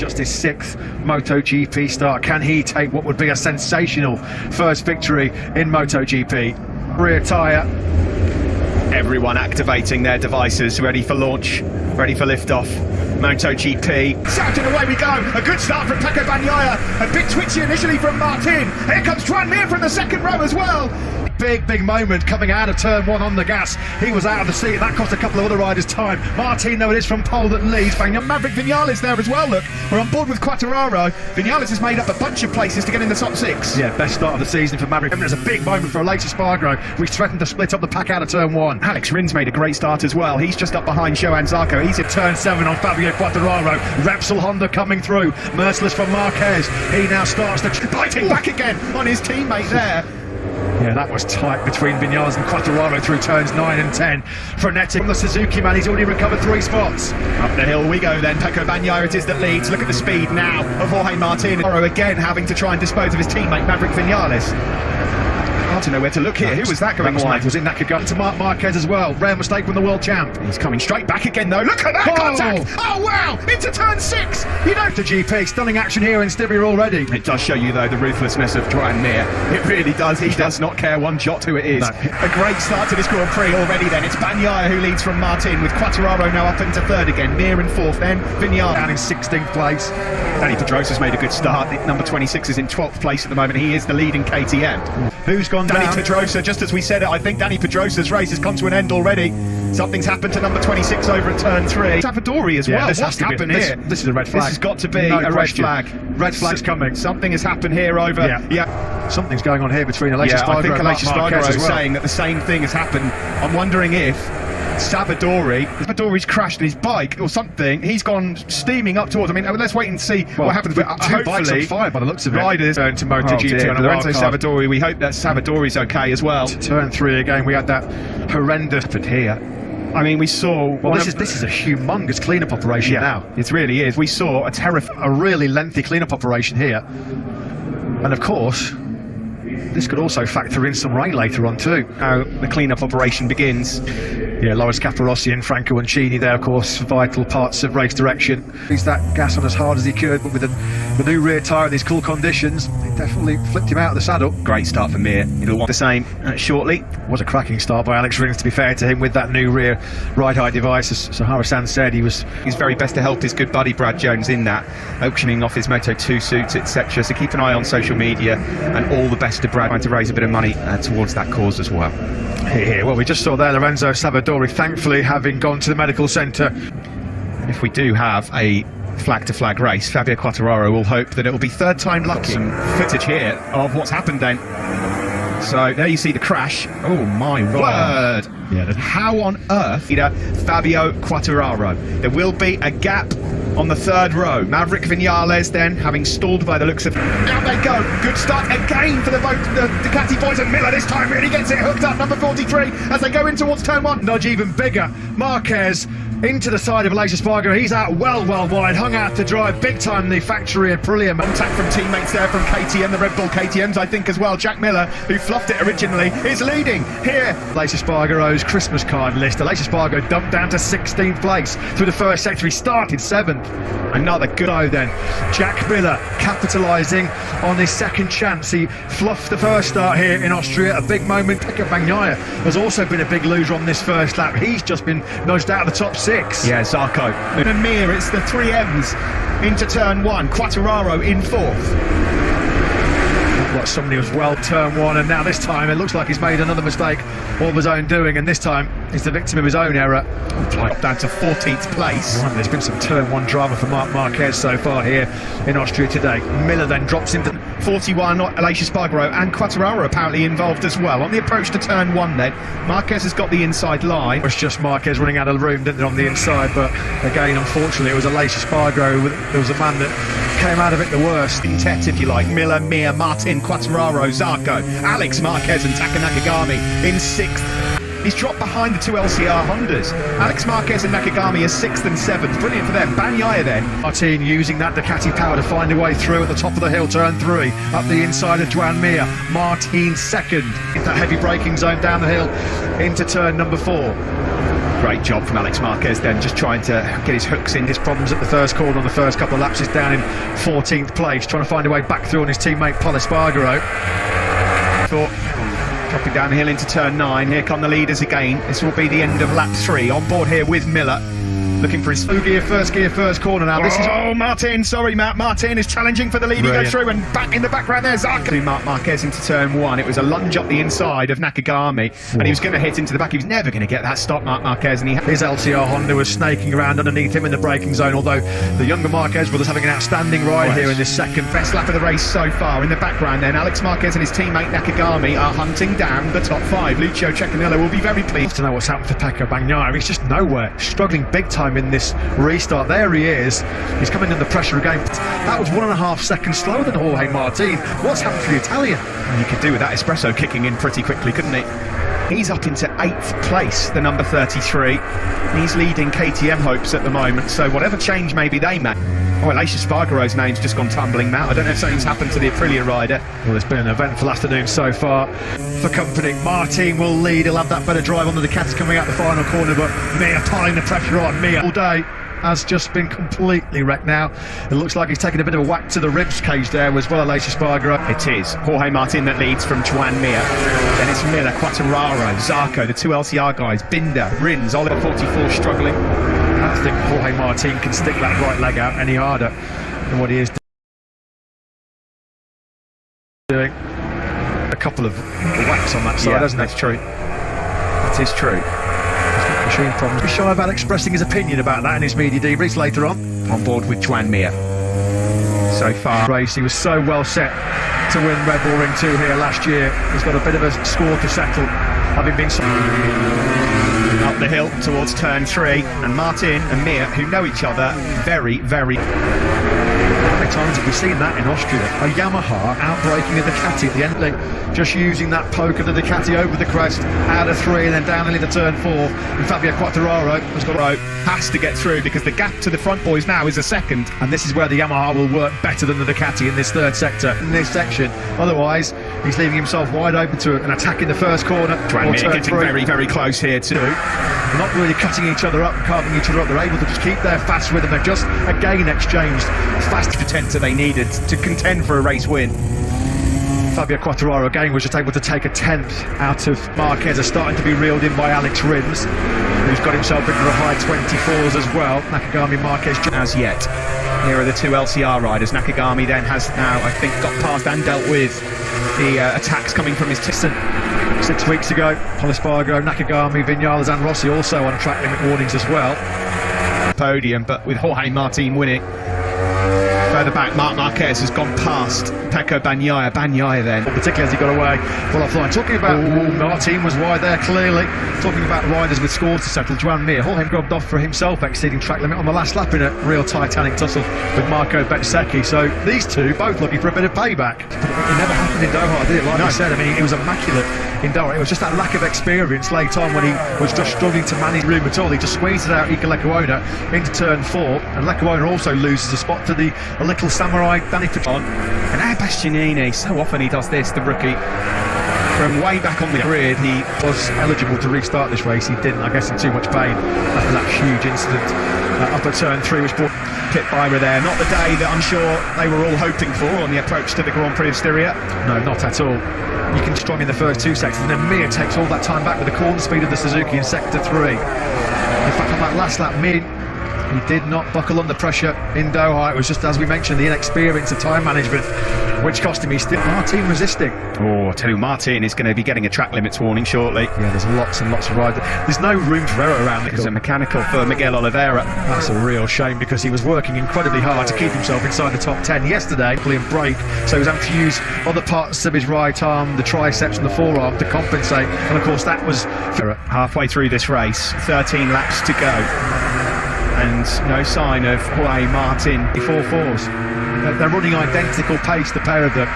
just his 6th MotoGP start. Can he take what would be a sensational first victory in MotoGP? Rear tyre. Everyone activating their devices, ready for launch, ready for liftoff. MotoGP. Out and away we go. A good start from Pecco Bagnaia. A bit twitchy initially from Martin. Here comes Juan Mir from the second row as well. Big moment coming out of turn 1 on the gas. He was out of the seat. That cost a couple of other riders time. Martin, though, it is from pole that leads. Maverick Vinales there as well, look. We're on board with Quartararo. Vinales has made up a bunch of places to get in the top 6. Yeah, best start of the season for Maverick. There's a big moment for Aleix Espargaro. We threatened to split up the pack out of turn 1. Alex Rins made a great start as well. He's just up behind Johan Zarco. He's at turn 7 on Fabio Quartararo. Repsol Honda coming through. Merciless from Marquez. He now starts to... biting back again on his teammate there. Yeah, that was tight between Vinales and Quartararo through turns 9 and 10. Frenetic from the Suzuki man, he's already recovered 3 spots. Up the hill we go then. Pecco Bagnaia it is that leads. Look at the speed now of Jorge Martin. Again having to try and dispose of his teammate Maverick Vinales. Hard to know where to look here. Who was that going wide? Was in Nakagami to Marquez as well. Rare mistake from the world champ. He's coming straight back again though. Look at that contact! Oh wow! Into turn 6! You know, the GP, stunning action here in Stibia already. It does show you though the ruthlessness of Juan Mir. It really does. He does not care one jot who it is. No. A great start to this Grand Prix already then. It's Bagnaia who leads from Martin with Quartararo now up into 3rd again. Mir in 4th then. Vinales down in 16th place. Dani Pedrosa's made a good start. Number 26 is in 12th place at the moment. He is the leading KTM. Who's gone down? Dani Pedrosa, just as we said it, I think Dani Pedrosa's race has come to an end already. Something's happened to number 26 over at turn 3. Savadori as well. What's happened here? This is a red flag. This has got to be a red flag. Red flag's coming. Something has happened here over... Yeah. Something's going on here between Aleix Espargaro I think Aleix Espargaro is well. saying that the same thing has happened. I'm wondering if Savadori's crashed his bike or something. He's gone steaming up towards... I mean, let's wait and see what happens. But two bikes on fire by the looks of it. Riders turn to MotoGP and Lorenzo Savadori. We hope that Savadori's okay as well. Turn 3 again. We had that horrendous here. I mean, we saw... Well, this is a humongous clean-up operation now. It really is. We saw a really lengthy clean-up operation here. And of course, this could also factor in some rain later on too. How the clean-up operation begins. Yeah, Loris Capirossi and Franco Uncini there, of course, vital parts of race direction. He's that gas on as hard as he could, but with the new rear tyre in these cool conditions, it definitely flipped him out of the saddle. Great start for Mir. He'll want the same shortly. Was a cracking start by Alex Rins, to be fair to him, with that new rear ride-height device. As Sahara-san said, he's very best to help his good buddy Brad Jones in that, auctioning off his Moto2 suits, etc. So keep an eye on social media, and all the best to Brad, trying to raise a bit of money towards that cause as well. Here, well, we just saw there Lorenzo Savadori, thankfully having gone to the medical centre. If we do have a flag-to-flag race, Fabio Quartararo will hope that it will be 3rd time lucky. Some footage here of what's happened then. So there you see the crash. Oh my word! Yeah, how on earth Fabio Quartararo? There will be a gap on the 3rd row. Maverick Vinales then, having stalled by the looks of... Now they go! Good start again for the Ducati boys, and Miller this time really gets it hooked up, number 43, as they go in towards turn 1. Nudge even bigger. Marquez into the side of Aleix Espargaro. He's out well wide, hung out to dry big time, the factory at Aprilia. Contact from teammates there from KTM, the Red Bull KTMs, I think, as well. Jack Miller, who fluffed it originally, is leading here. Aleix Espargaro's Christmas card list. Aleix Espargaro dumped down to 16th place through the first sector. He started 7th. Another good then. Jack Miller capitalising on his second chance. He fluffed the first start here in Austria. A big moment. Pecco Bagnaia has also been a big loser on this first lap. He's just been nudged out of the top 6. Yeah, Zarco. And Mir, it's the 3 M's into turn 1. Quartararo in 4th. Like somebody was well turn 1, and now this time it looks like he's made another mistake all of his own doing, and this time he's the victim of his own error. Down to 14th place. Right, there's been some turn 1 drama for Marquez so far here in Austria today. Miller then drops into 41, Aleix Espargaro and Quartararo apparently involved as well. On the approach to turn 1 then, Marquez has got the inside line. It was just Marquez running out of the room, didn't it, on the inside, but again, unfortunately, it was Aleix Espargaro. There was a man that came out of it the worst. Quintet, if you like. Miller, Mir, Martin, Quartararo, Zarco, Alex Marquez and Taka Nakagami in 6th. He's dropped behind the 2 LCR Hondas. Alex Marquez and Nakagami are 6th and 7th. Brilliant for them. Bagnaia then. Martin using that Ducati power to find a way through at the top of the hill, turn 3. Up the inside of Juan Mir. Martin 2nd. In that heavy braking zone down the hill into turn number 4. great job from Alex Marquez then, just trying to get his hooks in. His problems at the first corner on the first couple of laps is down in 14th place, trying to find a way back through on his teammate Pol Espargaro. Dropping downhill into turn 9, here come the leaders again. This will be the end of lap 3, on board here with Miller. Looking for his gear, first corner now. This is Martin, sorry Matt, Martin is challenging for the lead. He goes through and back in the background there's Zarco. Marc Marquez into turn 1. It was a lunge up the inside of Nakagami and he was going to hit into the back. He was never going to get that stop, Marc Marquez, and his LCR Honda was snaking around underneath him in the braking zone, although the younger Marquez brothers having an outstanding ride here in this second. Best lap of the race so far. In the background then, Alex Marquez and his teammate Nakagami are hunting down the top 5. Lucio Cecchinello will be very pleased to know what's happened for Pecco Bagnaia. He's just nowhere, struggling big time in this restart. There he is. He's coming under pressure again. That was 1.5 seconds slower than Jorge Martin. What's happened for the Italian? You could do with that espresso kicking in pretty quickly, couldn't he? He's up into 8th place, the number 33. He's leading KTM hopes at the moment, so whatever change maybe they make. Oh, Aleix Espargaro's name's just gone tumbling, Matt. I don't know if something's happened to the Aprilia rider. Well, it's been an eventful afternoon so far for company. Martin will lead. He'll have that better drive on the Ducati coming out the final corner, but Mir piling the pressure on. Mir all day has just been completely wrecked now. It looks like he's taking a bit of a whack to the ribs cage there as well, Aleix Espargaro. It is Jorge Martin that leads from Joan Mir. Then it's Miller, Quartararo, Zarco, the 2 LCR guys, Binder, Rins, Oliver 44 struggling. I don't think Jorge Martin can stick that right leg out any harder than what he is doing. A couple of whacks on that side, hasn't it? That's true. That is true. Machine problems. Be shy about expressing his opinion about that in his media debriefs later on board with Joan Mir. So far race, he was so well set to win Red Bull Ring 2 here last year. He's got a bit of a score to settle, having been up the hill towards turn 3, and Martin and Mir, who know each other very, very. How many times have we seen that in Austria? A Yamaha outbraking a Ducati at the end, just using that poke of the Ducati over the crest, out of 3 and then down into turn 4. And Fabio Quartararo has to get through because the gap to the front boys now is a second. And this is where the Yamaha will work better than the Ducati in this third sector, in this section. Otherwise, he's leaving himself wide open to an attack in the first corner. Joan Mir getting very, very close here too. They're not really cutting each other up and carving each other up. They're able to just keep their fast rhythm. They've just again exchanged fast contender they needed to contend for a race win. Fabio Quartararo again was just able to take a 10th out of Marquez, starting to be reeled in by Alex Rins, who's got himself into the high 24s as well. Nakagami, Marquez as yet. Here are the 2 LCR riders. Nakagami then has now, I think, got past and dealt with the attacks coming from his 6 weeks ago. Pol Espargaro, Nakagami, Vinales and Rossi also on track limit warnings as well. Podium, but with Jorge Martin winning. Further back, Marc Marquez has gone past Pecco Bagnaia. Bagnaia then, particularly as he got away well offline. Talking about Martin was wide there clearly. Talking about riders with scores to settle, Joan Mir, Jorge grubbed off for himself, exceeding track limit on the last lap in a real titanic tussle with Marco Bezzecchi. So these two both looking for a bit of payback. It never happened in Doha, did it? Like I said, I mean, he was immaculate in Doha. It was just that lack of experience late on when he was just struggling to manage room at all. He just squeezed it out Iker Lecuona into turn 4, and Lecuona also loses a spot to the little samurai Danny Fitton. And Bastianini, so often he does this, the rookie. From way back on the grid, he was eligible to restart this race. He didn't, I guess, in too much pain after that huge incident up at turn 3, which brought Pit Byra there. Not the day that I'm sure they were all hoping for on the approach to the Grand Prix of Styria. No, not at all. You can strong in the first 2 sectors, and then Mir takes all that time back with the corner speed of the Suzuki in sector 3. In fact, on that last lap, Mir, he did not buckle under pressure in Doha. It was just, as we mentioned, the inexperience of time management which cost him. He's still Martin resisting. Oh, I tell you, Martin is going to be getting a track limits warning shortly. Yeah, there's lots and lots of riders. There's no room for error around it. There's a mechanical for Miguel Oliveira. That's a real shame because he was working incredibly hard to keep himself inside the top 10 yesterday. And break, so he was having to use other parts of his right arm, the triceps and the forearm to compensate. And of course, that was halfway through this race, 13 laps to go. And no sign of Jorge Martin. 4-4s. They're running identical pace, the pair of them.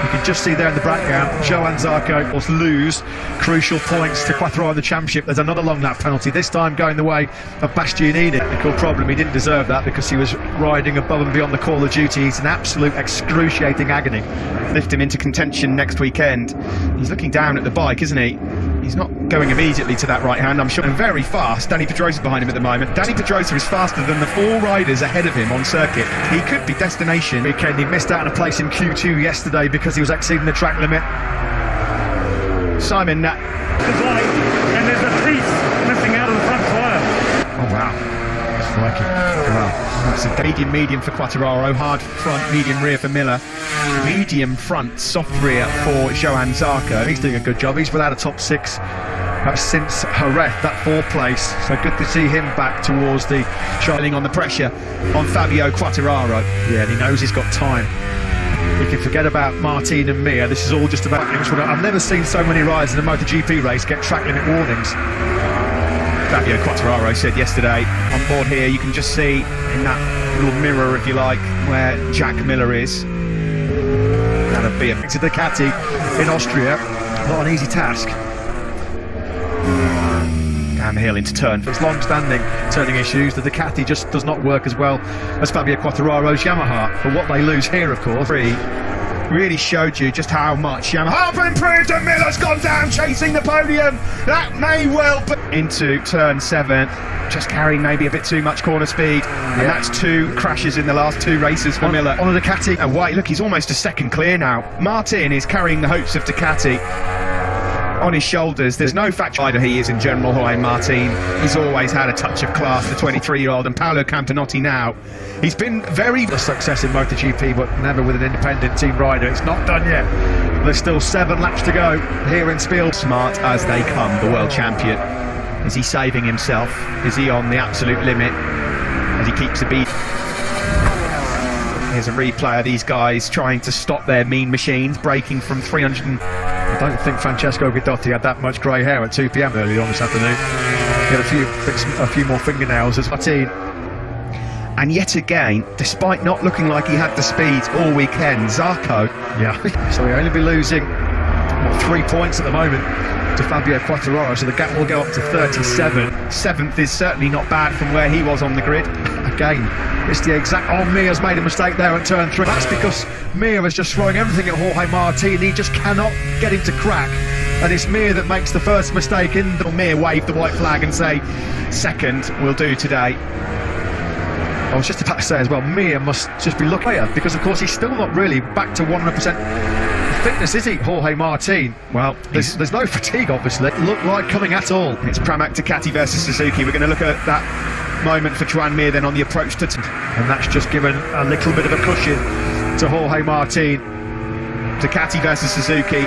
You can just see there in the background, Johann Zarco will lose crucial points to Quartararo in the championship. There's another long lap penalty, this time going the way of Bastianini. Technical problem, he didn't deserve that because he was riding above and beyond the call of duty. He's an absolute excruciating agony. Lift him into contention next weekend. He's looking down at the bike, isn't he? He's not going immediately to that right hand, I'm sure. And very fast. Dani Pedrosa behind him at the moment. Dani Pedrosa is faster than the 4 riders ahead of him on circuit. He could be destination. Weekend, he missed out on a place in Q2 yesterday because he was exceeding the track limit. Simon Nat. And there's a piece missing out of the front tyre. Oh wow, that's crikey. Wow. That's a medium for Quartararo, hard front, medium rear for Miller, medium front, soft rear for Johan Zarco. He's doing a good job. He's without a top 6 since Jerez, that 4th place. So good to see him back towards the shining on the pressure on Fabio Quartararo. Yeah, and he knows he's got time. We can forget about Martin and Mir. This is all just about him. I've never seen so many riders in a MotoGP race get track limit warnings. Fabio Quartararo said yesterday, on board here you can just see in that little mirror, if you like, where Jack Miller is. That'll be a to Ducati in Austria. Not an easy task. Down the hill into turn. It's long-standing turning issues. The Ducati just does not work as well as Fabio Quartararo's Yamaha. But what they lose here, of course, really showed you just how much Yamaha improved, and Miller's gone down chasing the podium. That may well be into turn 7, just carrying maybe a bit too much corner speed. And that's 2 crashes in the last 2 races for Miller. On a Ducati. And White, look, he's almost a second clear now. Martin is carrying the hopes of Ducati on his shoulders. There's no factor rider he is in general, Jorge Martin. He's always had a touch of class, the 23-year-old, and Paolo Campinotti now. He's been very success in MotoGP, but never with an independent team rider. It's not done yet. There's still 7 laps to go here in Spiel. Smart as they come, the world champion. Is he saving himself? Is he on the absolute limit as he keeps the beat? Here's a replay of these guys trying to stop their mean machines, breaking from 300. I don't think Francesco Guidotti had that much grey hair at 2 p.m. early on this afternoon. He had a few more fingernails as Martin. And yet again, despite not looking like he had the speed all weekend, Zarco. Yeah, so he'll only be losing 3 points at the moment to Fabio Quartararo, so the gap will go up to 37. 7th is certainly not bad from where he was on the grid. Again, it's the exact... Oh, Mir's made a mistake there at turn 3. That's because Mir is just throwing everything at Jorge Martin. He just cannot get him to crack. And it's Mir that makes the first mistake in the... Mir wave the white flag and say, 2nd will do today. I was just about to say as well, Mir must just be looking at, because of course he's still not really back to 100% fitness, is he, Jorge Martin? Well, there's no fatigue, obviously. Look like coming at all. It's Pramac Ducati versus Suzuki. We're going to look at that moment for Joan Mir then on the approach to... And that's just given a little bit of a cushion to Jorge Martin. Ducati versus Suzuki.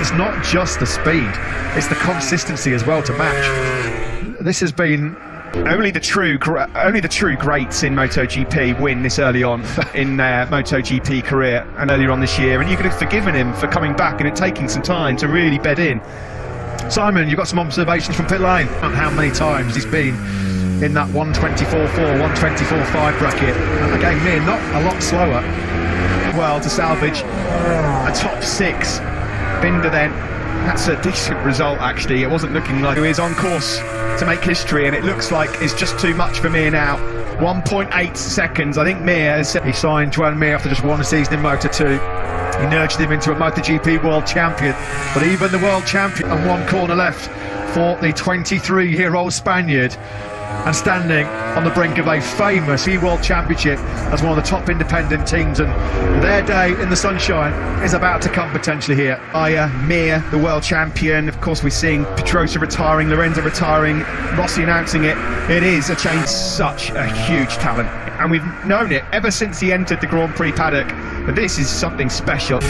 It's not just the speed, it's the consistency as well to match. This has been... Only the true greats in MotoGP win this early on in their MotoGP career and earlier on this year, and you could have forgiven him for coming back and it taking some time to really bed in. Simon, you've got some observations from pit lane on how many times he's been in that 124.4, 124.5 bracket. Again, Mir not a lot slower. Well, to salvage a top 6. Binder then, that's a decent result actually. It wasn't looking like he was on course to make history, and it looks like it's just too much for Mir now. 1.8 seconds, I think Mir has... He signed Joan Mir after just 1 season in Moto2. He nurtured him into a MotoGP world champion, but even the world champion, and 1 corner left for the 23-year-old Spaniard, and standing on the brink of a famous World Championship as one of the top independent teams, and their day in the sunshine is about to come potentially here. Mir, the world champion. Of course, we're seeing Pedrosa retiring, Lorenzo retiring, Rossi announcing it. It is a change, such a huge talent, and we've known it ever since he entered the Grand Prix paddock, but this is something special.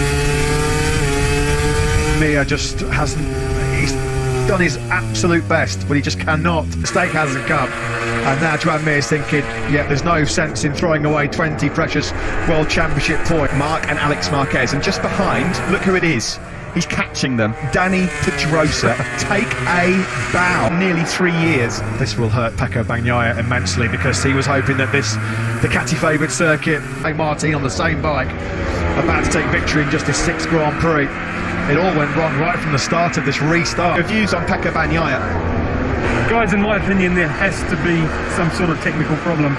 Mir just hasn't... He's done his absolute best, but he just cannot. The mistake hasn't come, and now Joan Mir is thinking, yeah, there's no sense in throwing away 20 precious World Championship points. Marc and Alex Marquez, and just behind, look who it is. He's catching them. Dani Pedrosa. Take a bow. Nearly 3 years. This will hurt Pecco Bagnaia immensely, because he was hoping that this Ducati favoured circuit, Martin on the same bike, about to take victory in just his 6th Grand Prix. It all went wrong right from the start of this restart. Views on Pecco Bagnaia. Guys, in my opinion, there has to be some sort of technical problem.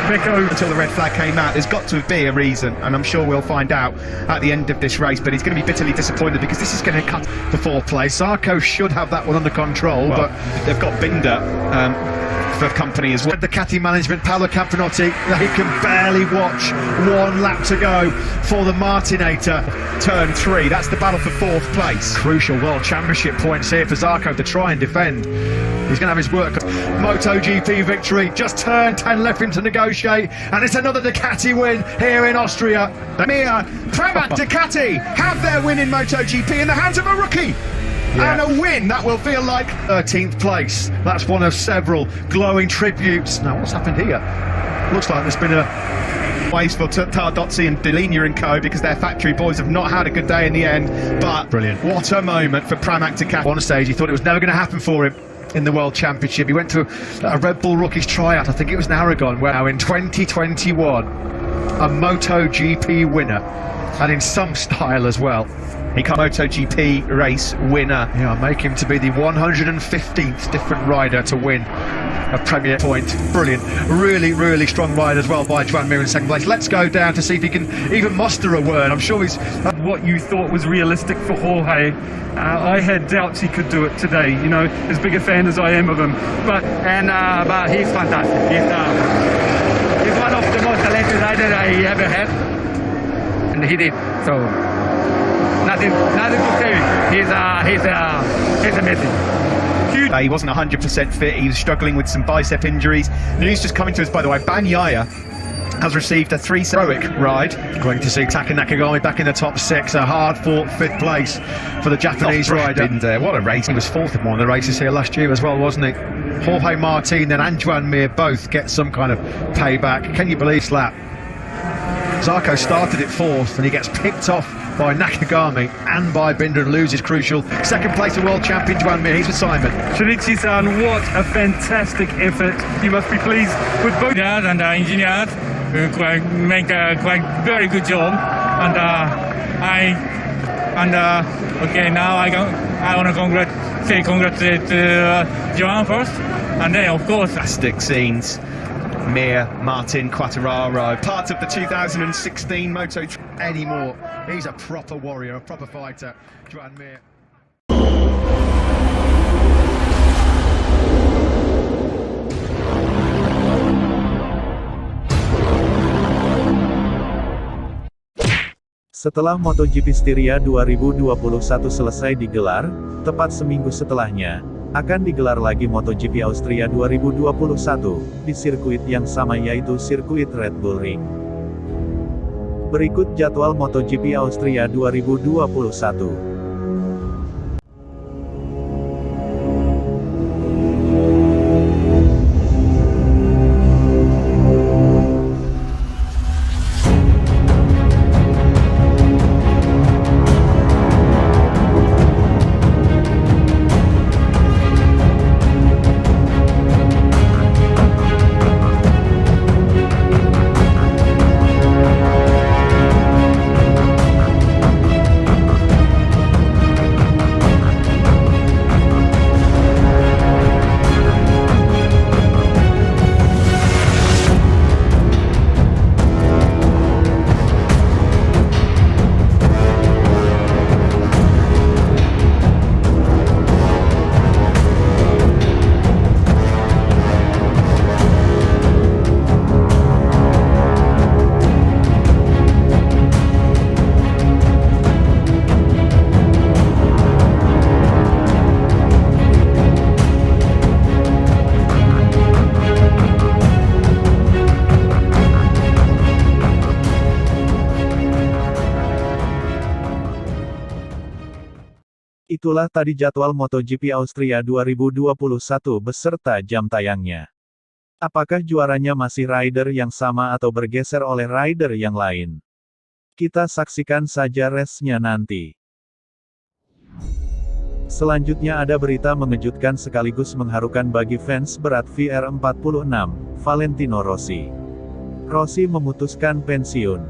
Pecco, Until the red flag came out, there's got to be a reason, and I'm sure we'll find out at the end of this race, but he's going to be bitterly disappointed because this is going to cut The fourth place. Zarco should have that one under control, but but they've got Binder for company as well. the Ducati management, Paolo Campinotti, they can barely watch. 1 lap to go for the Martinator. Turn 3, that's the battle for 4th place. Crucial World Championship points here for Zarco to try and defend. He's going to have his work. MotoGP victory, just turn 10 left him to negotiate, and it's another Ducati win here in Austria. Mia, Pramac Ducati have their win in MotoGP in the hands of a rookie. Yeah. And a win that will feel like 13th place. That's one of several glowing tributes. Now, what's happened here? Looks like there's been a ways for Tardozzi and Delinia and co, because their factory boys have not had a good day in the end. But Brilliant. What a moment for Pramac Ducati. one stage he thought it was never going to happen for him in the World Championship. He went to a Red Bull Rookies tryout, I think it was in Aragon, where now in 2021 a MotoGP winner, and in some style as well. He got MotoGP race winner. Yeah, make him to be the 115th different rider to win a Premier point. Brilliant. Really, really strong ride as well by Joan Mir in second place. Let's go down to see if he can even muster a word. I'm sure he's... what you thought was realistic for Jorge, I had doubts he could do it today. You know, as big a fan as I am of him. But he's fantastic. He's one of the most talented riders I ever had, and he did so. Nothing to say. He's amazing. He wasn't 100% fit. He was struggling with some bicep injuries. News just coming to us, by the way. Banyaya has received a 3 heroic ride. Going to see Taka Nakagami back in the top 6. A hard-fought 5th place for the Japanese rider. What a race. He was 4th in one of the races here last year as well, wasn't he? Jorge Martin then and Joan Mir both get some kind of payback. Can you believe that? Zarco started at 4th and he gets picked off by Nakagami and by Binder and loses crucial second place to world champion Joan Mir. He's with Simon. Shinichi-san, what a fantastic effort. You must be pleased with both. And engineers make a quite very good job. And okay, now I want to congratulate Joan first, and then of course Fantastic scenes. Mir, Martin, Quartararo, part of the 2016 Moto Anymore. He's a proper warrior, a proper fighter, Joan Mir. Setelah MotoGP Styria 2021 selesai digelar, tepat seminggu setelahnya, akan digelar lagi MotoGP Austria 2021, di sirkuit yang sama yaitu sirkuit Red Bull Ring. Berikut jadwal MotoGP Austria 2021. Itulah tadi jadwal MotoGP Austria 2021 beserta jam tayangnya. Apakah juaranya masih rider yang sama atau bergeser oleh rider yang lain? Kita saksikan saja race-nya nanti. Selanjutnya ada berita mengejutkan sekaligus mengharukan bagi fans berat VR46, Valentino Rossi. Rossi memutuskan pensiun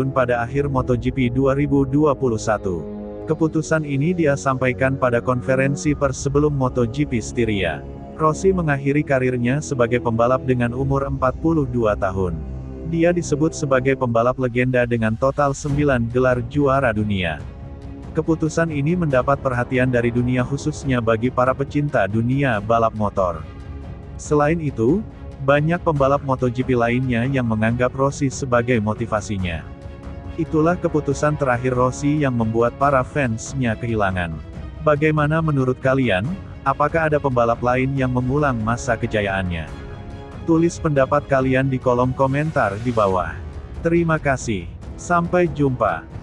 pada akhir MotoGP 2021. Keputusan ini dia sampaikan pada konferensi pers sebelum MotoGP Styria. Rossi mengakhiri karirnya sebagai pembalap dengan umur 42 tahun. Dia disebut sebagai pembalap legenda dengan total 9 gelar juara dunia. Keputusan ini mendapat perhatian dari dunia khususnya bagi para pecinta dunia balap motor. Selain itu, banyak pembalap MotoGP lainnya yang menganggap Rossi sebagai motivasinya. Itulah keputusan terakhir Rossi yang membuat para fansnya kehilangan. Bagaimana menurut kalian? Apakah ada pembalap lain yang mengulang masa kejayaannya? Tulis pendapat kalian di kolom komentar di bawah. Terima kasih. Sampai jumpa.